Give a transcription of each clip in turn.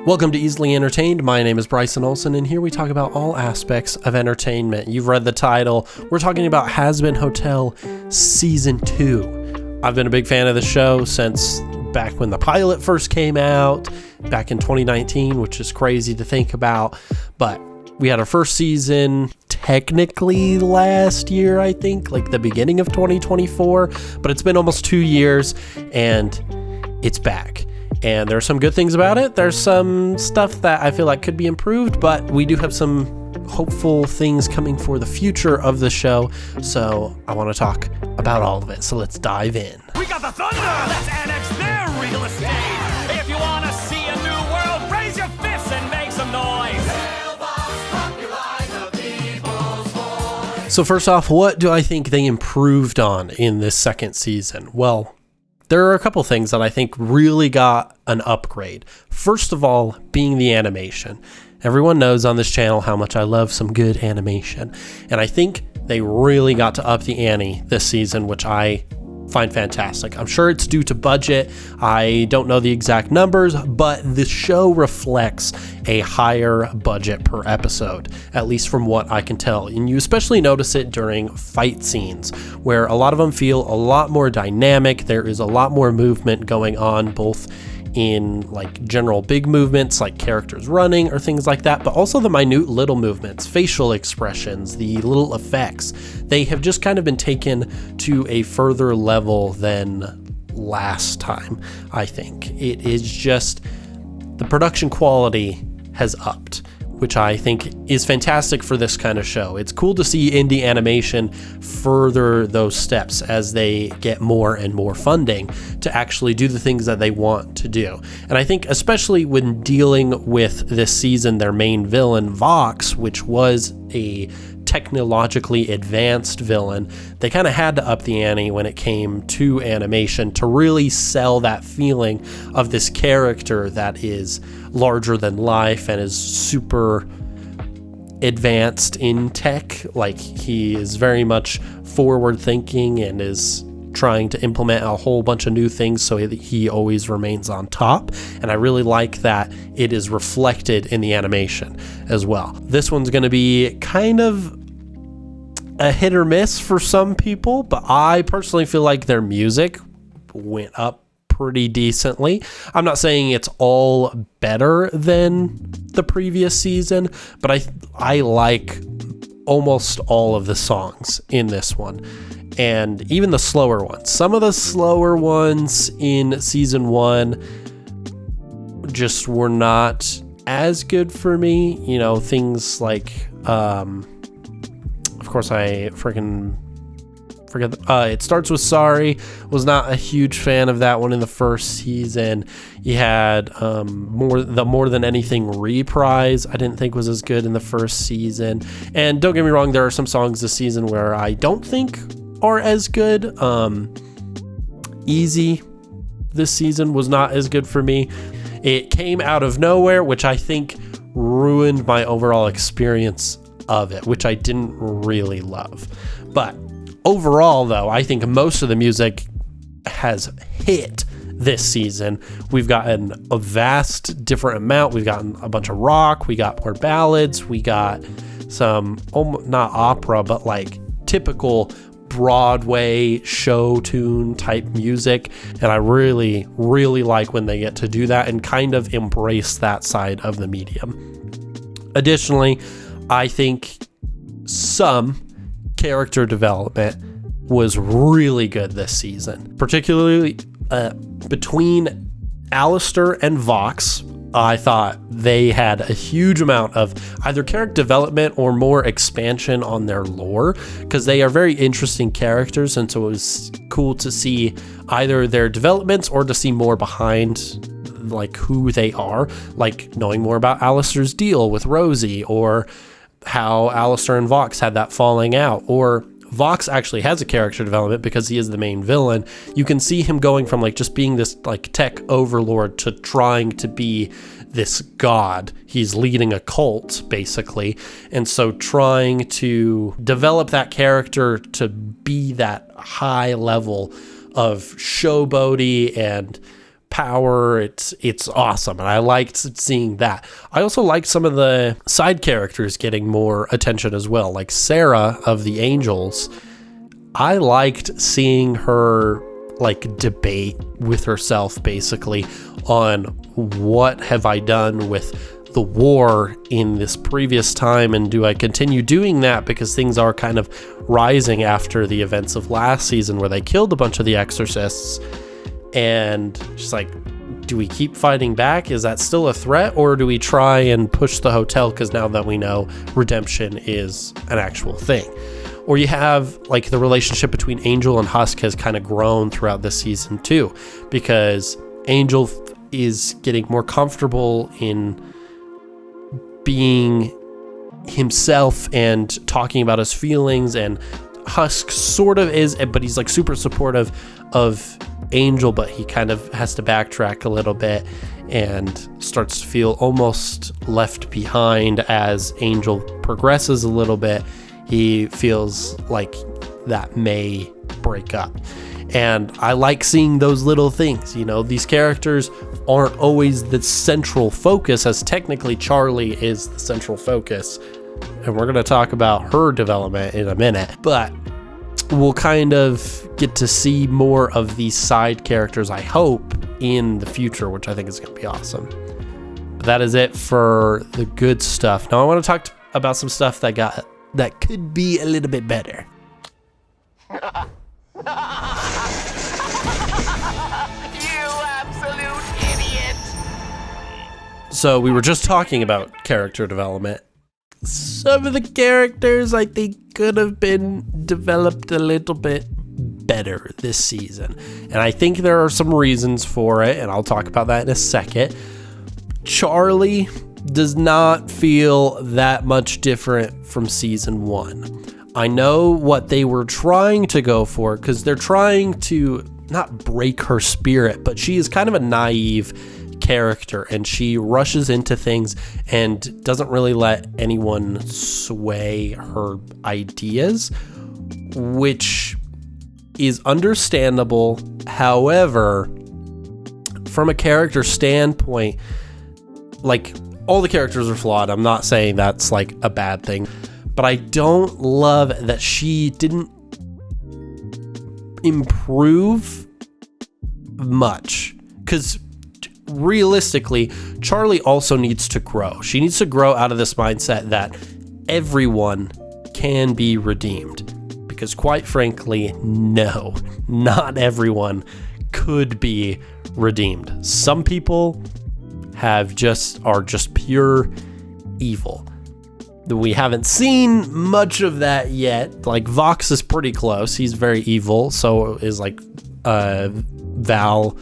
Welcome to Easily Entertained. My name is Bryson Olson, and here we talk about all aspects of entertainment. You've read the title. We're talking about Hazbin Hotel Season 2. I've been a big fan of the show since back when the pilot first came out, back in 2019, which is crazy to think about. But we had our first season technically last year, I think, like the beginning of 2024. But it's been almost 2 years, and it's back. And there are some good things about it. There's some stuff that I feel like could be improved, but we do have some hopeful things coming for the future of the show. So I want to talk about all of it. So let's dive in. We got the thunder! Let's annex their real estate! If you want to see a new world, raise your fists and make some noise! So first off, what do I think they improved on in this second season? Well, there are a couple things that I think really got an upgrade. First of all, being the animation. Everyone knows on this channel how much I love some good animation. And I think they really got to up the ante this season, which I find fantastic. I'm sure it's due to budget. I don't know the exact numbers, but the show reflects a higher budget per episode, at least from what I can tell. And you especially notice it during fight scenes, where a lot of them feel a lot more dynamic. There is a lot more movement going on, both in like general big movements like characters running or things like that, but also the minute little movements, facial expressions, the little effects. They have just kind of been taken to a further level than last time. I think it is just the production quality has upped, which I think is fantastic for this kind of show. It's cool to see indie animation further those steps as they get more and more funding to actually do the things that they want to do. And I think especially when dealing with this season, their main villain, Vox, which was a technologically advanced villain, they kind of had to up the ante when it came to animation to really sell that feeling of this character that is larger than life and is super advanced in tech. Like, he is very much forward thinking and is trying to implement a whole bunch of new things so that he always remains on top. And I really like that it is reflected in the animation as well. This one's going to be kind of a hit or miss for some people, but I personally feel like their music went up pretty decently. I'm not saying it's all better than the previous season, but I like almost all of the songs in this one, and even the slower ones. Some of the slower ones in season 1 just were not as good for me. You know, things like of course I freaking forget It Starts With Sorry. Was not a huge fan of that one in the first season. You had More Than Anything reprise, I didn't think was as good in the first season. And don't get me wrong, there are some songs this season where I don't think are as good. Easy this season was not as good for me. It came out of nowhere, which I think ruined my overall experience of it, which I didn't really love. But overall, though, I think most of the music has hit this season. We've gotten a vast different amount. We've gotten a bunch of rock. We got more ballads. We got some, not opera, but like typical Broadway show tune type music. And I really, really like when they get to do that and kind of embrace that side of the medium. Additionally, I think some character development was really good this season, particularly between Alistair and Vox. I thought they had a huge amount of either character development or more expansion on their lore, because they are very interesting characters, and so it was cool to see either their developments or to see more behind like who they are, like knowing more about Alistair's deal with Rosie, or how Alistair and Vox had that falling out, or Vox actually has a character development because he is the main villain. You can see him going from like just being this like tech overlord to trying to be this god. He's leading a cult basically, and so trying to develop that character to be that high level of showboaty and power. It's awesome, and I liked seeing that. I also liked some of the side characters getting more attention as well, like Sarah of the Angels. I liked seeing her like debate with herself basically on what have I done with the war in this previous time, and do I continue doing that because things are kind of rising after the events of last season where they killed a bunch of the exorcists. And she's like, do we keep fighting back? Is that still a threat? Or do we try and push the hotel? Because now that we know redemption is an actual thing. Or you have like the relationship between Angel and Husk has kind of grown throughout this season too, because Angel is getting more comfortable in being himself and talking about his feelings, and Husk sort of is, but he's like super supportive of Angel, but he kind of has to backtrack a little bit and starts to feel almost left behind as Angel progresses a little bit. He feels like that may break up. And I like seeing those little things. You know, these characters aren't always the central focus, as technically Charlie is the central focus. And we're going to talk about her development in a minute. But we'll kind of get to see more of these side characters, I hope, in the future, which I think is going to be awesome. But that is it for the good stuff. Now I want to talk about some stuff that could be a little bit better. You absolute idiot! So we were just talking about character development. Some of the characters I think could have been developed a little bit better this season. And I think there are some reasons for it, and I'll talk about that in a second. Charlie does not feel that much different from season 1. I know what they were trying to go for, because they're trying to not break her spirit, but she is kind of a naive character, and she rushes into things and doesn't really let anyone sway her ideas, which is understandable. However, from a character standpoint, like, all the characters are flawed. I'm not saying that's like a bad thing, but I don't love that she didn't improve much, because realistically, Charlie also needs to grow. She needs to grow out of this mindset that everyone can be redeemed, because quite frankly, no, not everyone could be redeemed. Some people are just pure evil. We haven't seen much of that yet. Like, Vox is pretty close. He's very evil. So is like Val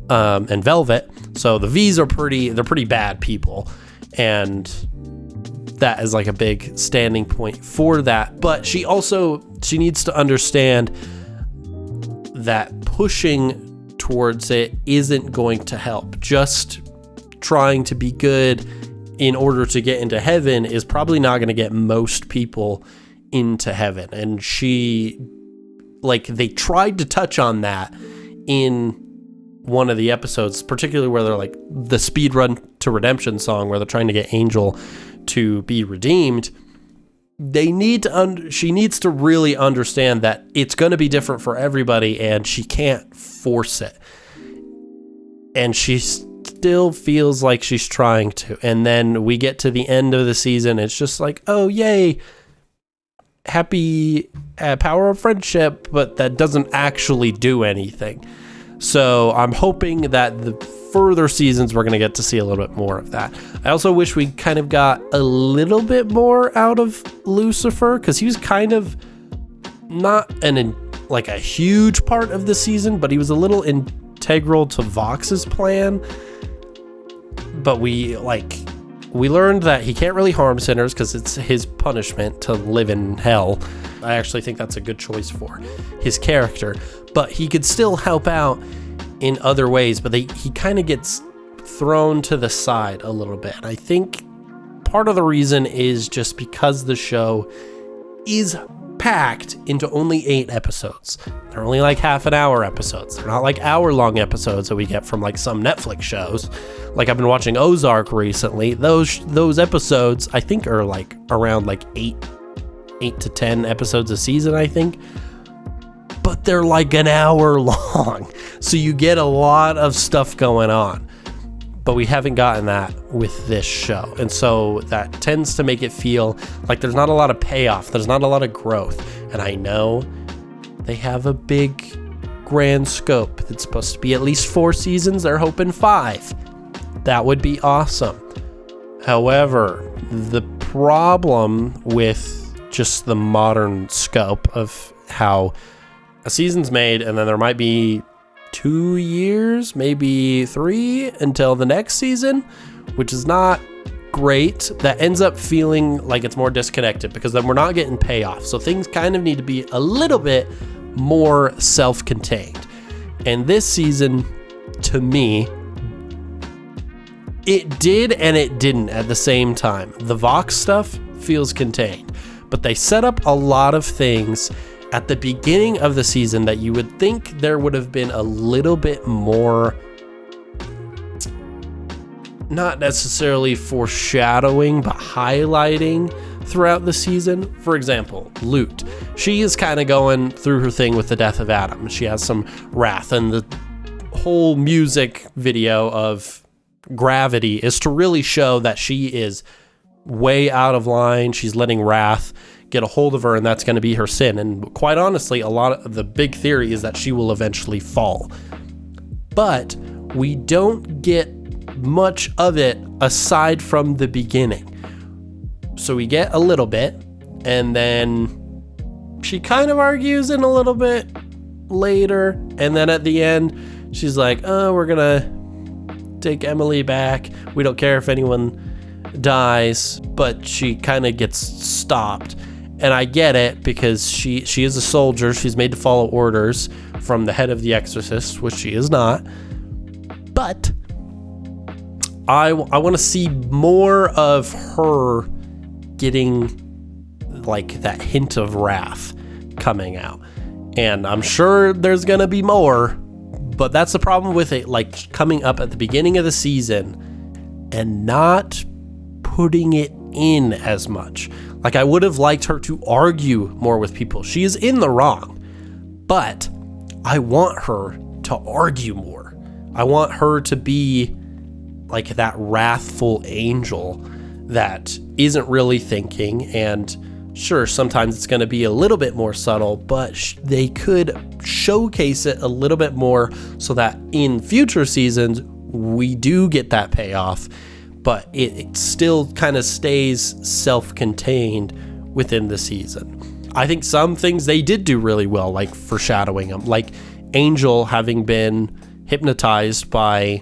and Velvet. So the V's are they're pretty bad people. And that is like a big standing point for that. But she needs to understand that pushing towards it isn't going to help. Just trying to be good in order to get into heaven is probably not going to get most people into heaven. And they tried to touch on that in one of the episodes, particularly where they're like the speed run to redemption song, where they're trying to get Angel to be redeemed. She needs to really understand that it's going to be different for everybody, and she can't force it. And she still feels like she's trying to. And then we get to the end of the season. It's just like, oh, yay. Happy power of friendship, but that doesn't actually do anything. So I'm hoping that the further seasons we're going to get to see a little bit more of that. I also wish we kind of got a little bit more out of Lucifer, because he was kind of not a huge part of the season, but he was a little integral to Vox's plan. But we learned that he can't really harm sinners because it's his punishment to live in hell. I actually think that's a good choice for his character, but he could still help out in other ways, but he kind of gets thrown to the side a little bit. I think part of the reason is just because the show is packed into only 8 episodes. They're only like half an hour episodes. They're not like hour-long episodes that we get from like some Netflix shows. Like I've been watching Ozark recently. Those episodes I think are like around like 8 to 10 episodes a season, I think. But they're like an hour long. So you get a lot of stuff going on. But we haven't gotten that with this show. And so that tends to make it feel like there's not a lot of payoff. There's not a lot of growth. And I know they have a big grand scope. It's supposed to be at least 4 seasons. They're hoping 5. That would be awesome. However, the problem with just the modern scope of how a season's made, and then there might be 2 years, maybe 3 until the next season, which is not great. That ends up feeling like it's more disconnected because then we're not getting payoff. So things kind of need to be a little bit more self-contained. And this season, to me, it did and it didn't at the same time. The Vox stuff feels contained, but they set up a lot of things at the beginning of the season that you would think there would have been a little bit more, not necessarily foreshadowing, but highlighting throughout the season. For example, Lute. She is kind of going through her thing with the death of Adam. She has some wrath, and the whole music video of Gravity is to really show that she is way out of line. She's letting wrath get a hold of her, and that's going to be her sin. And quite honestly, a lot of the big theory is that she will eventually fall. But we don't get much of it aside from the beginning. So we get a little bit, and then she kind of argues in a little bit later, and then at the end she's like, oh, we're gonna take Emily back, we don't care if anyone dies. But she kind of gets stopped. And I get it, because she is a soldier. She's made to follow orders from the head of the Exorcist, which she is not. But I want to see more of her getting like that hint of wrath coming out. And I'm sure there's going to be more. But that's the problem with it, like coming up at the beginning of the season and not putting it in as much. Like, I would have liked her to argue more with people. She is in the wrong, but I want her to argue more. I want her to be like that wrathful angel that isn't really thinking. And sure, sometimes it's going to be a little bit more subtle, but they could showcase it a little bit more so that in future seasons, we do get that payoff. But it still kind of stays self-contained within the season. I think some things they did do really well, like foreshadowing them, like Angel having been hypnotized by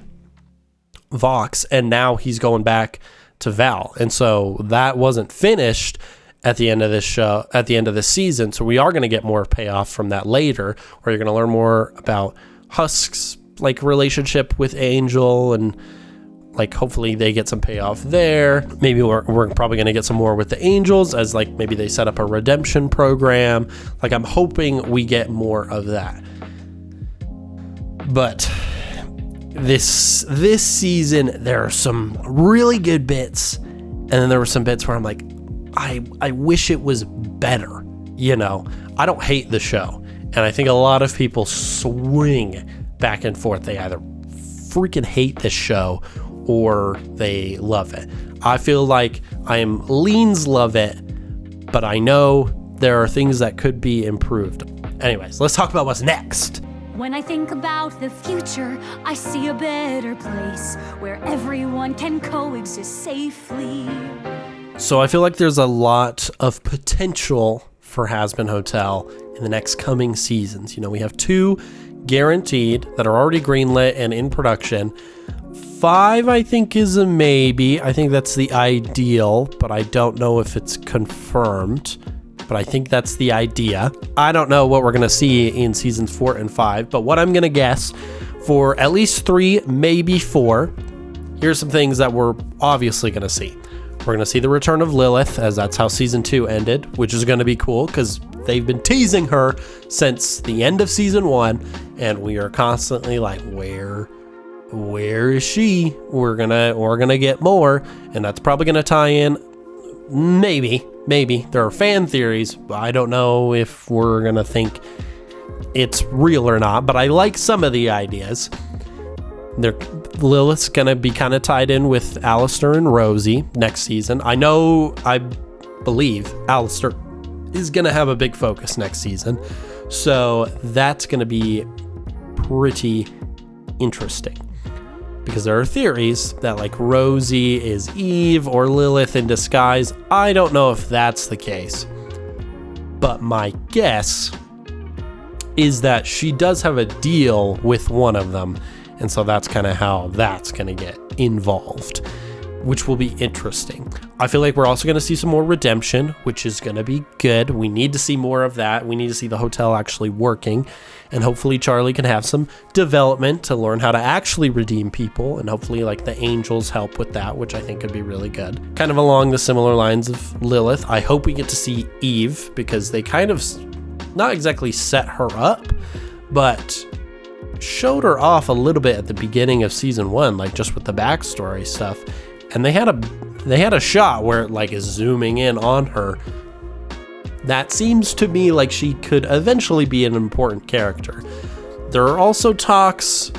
Vox, and now he's going back to Val. And so that wasn't finished at the end of this show, at the end of the season. So we are going to get more payoff from that later, where you're going to learn more about Husk's like relationship with Angel, and like hopefully they get some payoff there. Maybe we're probably going to get some more with the Angels, as like maybe they set up a redemption program. Like I'm hoping we get more of that. But this season there are some really good bits, and then there were some bits where I'm like, I wish it was better. You know, I don't hate the show, and I think a lot of people swing back and forth. They either freaking hate this show or they love it. I feel like I am leans love it, but I know there are things that could be improved. Anyways, let's talk about what's next. When I think about the future, I see a better place where everyone can coexist safely. So I feel like there's a lot of potential for Hazbin Hotel in the next coming seasons. You know, we have 2 guaranteed that are already greenlit and in production. 5, I think, is a maybe. I think that's the ideal, but I don't know if it's confirmed. But I think that's the idea. I don't know what we're going to see in seasons 4 and 5, but what I'm going to guess for at least 3, maybe 4, here's some things that we're obviously going to see. We're going to see the return of Lilith, as that's how season 2 ended, which is going to be cool because they've been teasing her since the end of season 1, and we are constantly like, where is she? We're gonna get more, and that's probably gonna tie in. Maybe there are fan theories, but I don't know if we're gonna think it's real or not, but I like some of the ideas. Lilith's gonna be kind of tied in with Alistair and Rosie next season. I believe Alistair is gonna have a big focus next season, so that's gonna be pretty interesting, because there are theories that like Rosie is Eve or Lilith in disguise. I don't know if that's the case, but my guess is that she does have a deal with one of them, and so that's kind of how that's going to get involved, which will be interesting. I feel like we're also going to see some more redemption, which is going to be good. We need to see more of that. We need to see the hotel actually working, and hopefully Charlie can have some development to learn how to actually redeem people, and hopefully like the angels help with that, which I think could be really good. Kind of along the similar lines of Lilith, I hope we get to see Eve, because they kind of not exactly set her up, but showed her off a little bit at the beginning of season 1, like just with the backstory stuff, and they had a shot where it like is zooming in on her. That seems to me like she could eventually be an important character. There are also talks,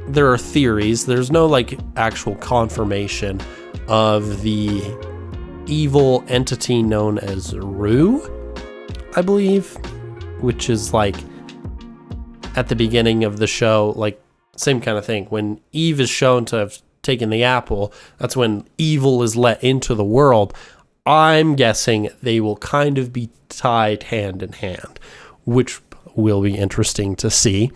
there are theories, there's no like actual confirmation of the evil entity known as Rue, I believe, which is like at the beginning of the show, like same kind of thing. When Eve is shown to have taken the apple, that's when evil is let into the world. I'm guessing they will kind of be tied hand in hand, which will be interesting to see.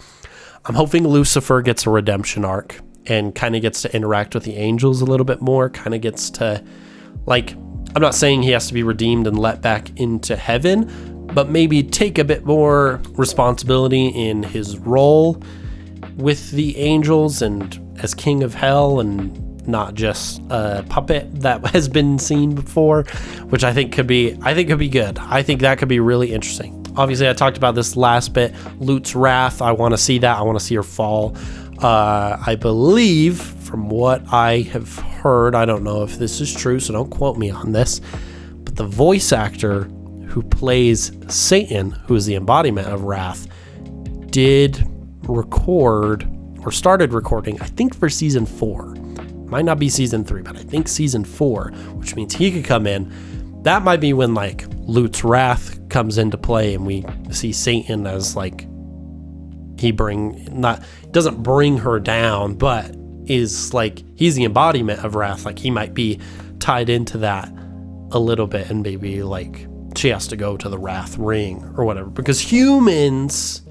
I'm hoping Lucifer gets a redemption arc and kind of gets to interact with the angels a little bit more, kind of gets to, like, I'm not saying he has to be redeemed and let back into heaven, but maybe take a bit more responsibility in his role with the angels and as king of hell, and not just a puppet that has been seen before, which I think could be good. I think that could be really interesting. Obviously, I talked about this last bit, Lut's wrath. I want to see that. I want to see her fall. I believe, from what I have heard, I don't know if this is true, so don't quote me on this, but the voice actor who plays Satan, who is the embodiment of wrath, did record or started recording, I think for season 4. Might not be season 3, but I think season 4, which means he could come in. That might be when like Lut's wrath comes into play and we see Satan as like doesn't bring her down, but is like he's the embodiment of wrath. Like he might be tied into that a little bit, and maybe like she has to go to the wrath ring or whatever, because humans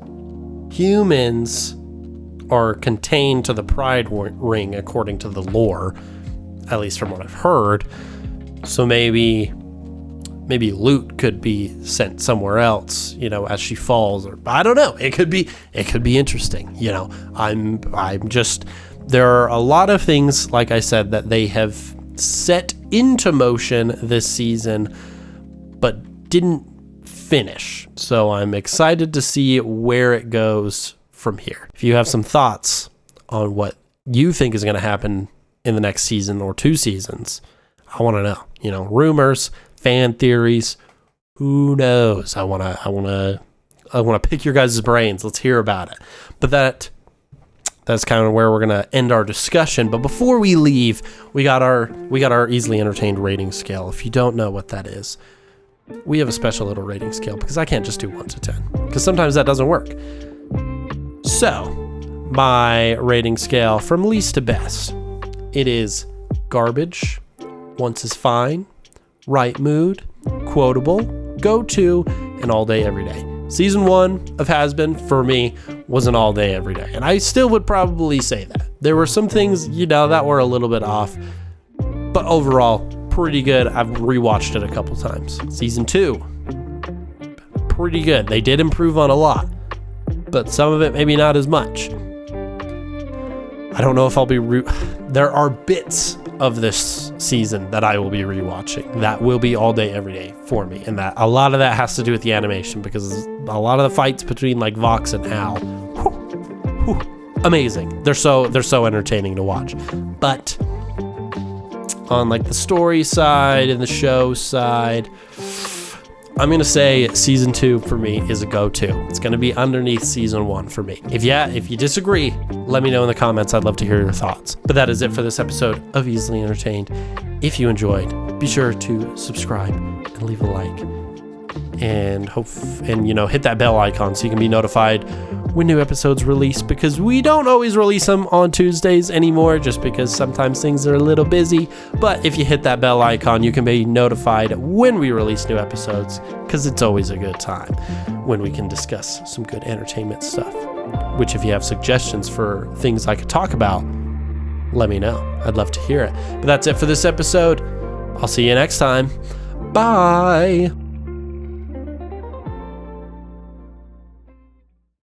are contained to the pride ring according to the lore, at least from what I've heard. So maybe Lut could be sent somewhere else, as she falls, or I don't know. It could be interesting. There are a lot of things, like I said, that they have set into motion this season, but didn't finish. So I'm excited to see where it goes from here. If you have some thoughts on what you think is going to happen in the next season or 2 seasons, I want to know. Rumors, fan theories, who knows? I want to pick your guys' brains. Let's hear about it. But that's kind of where we're going to end our discussion. But before we leave, we got our easily entertained rating scale. If you don't know what that is, we have a special little rating scale, because I can't just do 1 to 10, because sometimes that doesn't work. So, my rating scale from least to best, it is garbage, once is fine, right mood, quotable, go to, and all day every day. Season 1 of Hazbin, for me, was an all day every day, and I still would probably say that. There were some things, that were a little bit off, but overall, pretty good. I've rewatched it a couple times. Season 2, pretty good. They did improve on a lot, but some of it maybe not as much. I don't know if I'll be there are bits of this season that I will be rewatching. That will be all day, every day for me. And that a lot of that has to do with the animation, because a lot of the fights between like Vox and Al, amazing. They're so entertaining to watch. But on like the story side and the show side, I'm going to say season 2 for me is a go-to. It's going to be underneath season 1 for me. If you disagree, let me know in the comments. I'd love to hear your thoughts. But that is it for this episode of Easily Entertained. If you enjoyed, be sure to subscribe and leave a like. And hit that bell icon so you can be notified when new episodes release, because we don't always release them on Tuesdays anymore, just because sometimes things are a little busy. But if you hit that bell icon, you can be notified when we release new episodes, because it's always a good time when we can discuss some good entertainment stuff. Which, if you have suggestions for things I could talk about, let me know. I'd love to hear it. But that's it for this episode. I'll see you next time. Bye.